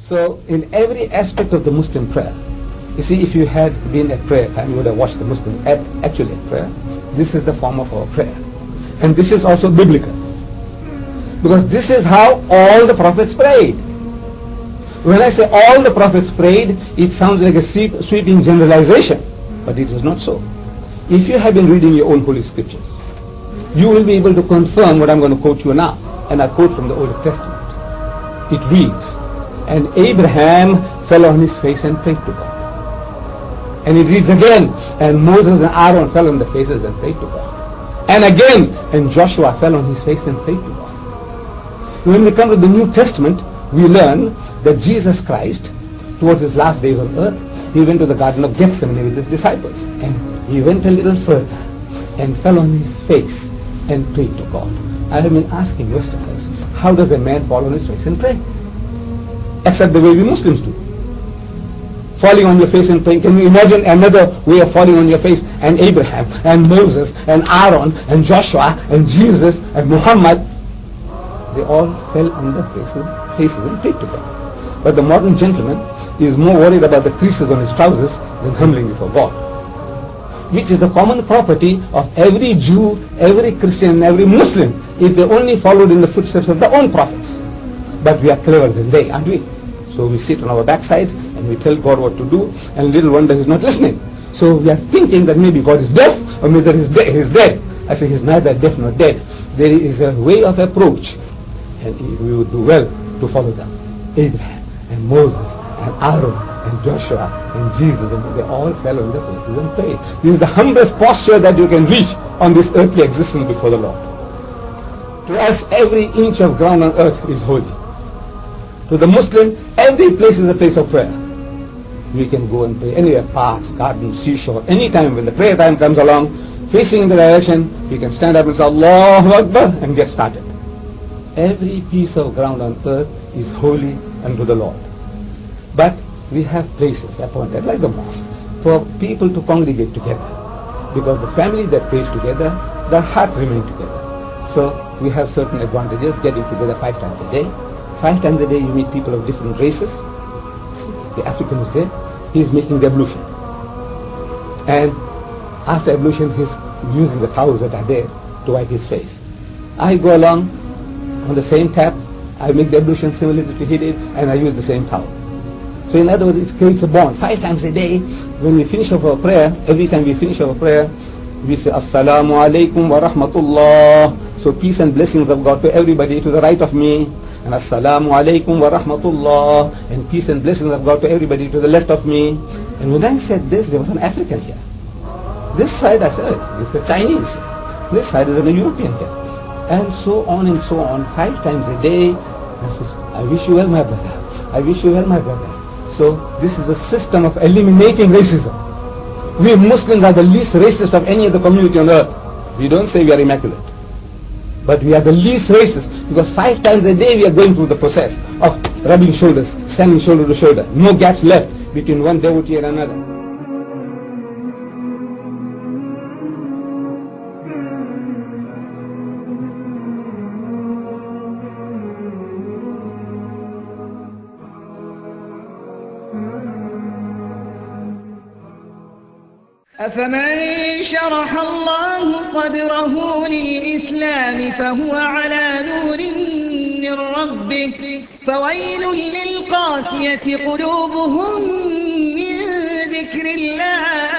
So in every aspect of the Muslim prayer, you see, if you had been at prayer time, you would have watched the Muslim actually at prayer. This is the form of our prayer. And this is also biblical. Because this is how all the prophets prayed. When I say all the prophets prayed, it sounds like a sweeping generalization. But it is not so. If you have been reading your own holy scriptures, you will be able to confirm what I'm going to quote you now. And I quote from the Old Testament. It reads, and Abraham fell on his face and prayed to God. And it reads again, and Moses and Aaron fell on their faces and prayed to God. And again, and Joshua fell on his face and prayed to God. When we come to the New Testament, we learn that Jesus Christ, towards his last days on earth, he went to the Garden of Gethsemane with his disciples. And he went a little further and fell on his face and prayed to God. I have been asking Westerners, how does a man fall on his face and pray? Except the way we Muslims do. Falling on your face and praying. Can you imagine another way of falling on your face? And Abraham, and Moses, and Aaron, and Joshua, and Jesus, and Muhammad, they all fell on their faces and prayed to God. But the modern gentleman is more worried about the creases on his trousers than humbling before God, which is the common property of every Jew, every Christian, and every Muslim, if they only followed in the footsteps of their own prophets. But we are cleverer than they, aren't we? So we sit on our backsides and we tell God what to do, and little wonder he's not listening. So we are thinking that maybe God is deaf, or maybe he's dead. I say he's neither deaf nor dead. There is a way of approach, and we would do well to follow them. Abraham and Moses and Aaron and Joshua and Jesus, and they all fell on their faces and prayed. This is the humblest posture that you can reach on this earthly existence before the Lord. To us, every inch of ground on earth is holy. To the Muslim, every place is a place of prayer. We can go and pray anywhere, parks, gardens, seashore, anytime when the prayer time comes along, facing in the direction, we can stand up and say, Allahu Akbar, and get started. Every piece of ground on earth is holy unto the Lord. But we have places appointed, like the mosque, for people to congregate together. Because the family that prays together, their hearts remain together. So we have certain advantages, getting together 5 times a day. 5 times a day you meet people of different races. See, the African is there, he is making the ablution. And after ablution he's using the towels that are there to wipe his face. I go along on the same tap, I make the ablution similarly to he did, and I use the same towel. So in other words, it creates a bond. 5 times a day, when we finish off our prayer, every time we finish our prayer, we say, Assalamu alaikum wa rahmatullah. So peace and blessings of God to everybody to the right of me. And Assalamu alaikum wa rahmatullah. And peace and blessings of God to everybody to the left of me. And when I said this, there was an African here. This side I said, it's a Chinese. This side is a European here. And so on and so on, 5 times a day. I said, I wish you well, my brother. I wish you well, my brother. So this is a system of eliminating racism. We Muslims are the least racist of any other community on earth. We don't say we are immaculate, but we are the least racist, because 5 times a day we are going through the process of rubbing shoulders, standing shoulder to shoulder, no gaps left between one devotee and another. أفمن شرح الله صدره للإسلام فهو على نور من ربه فويل للقاسية قلوبهم من ذكر الله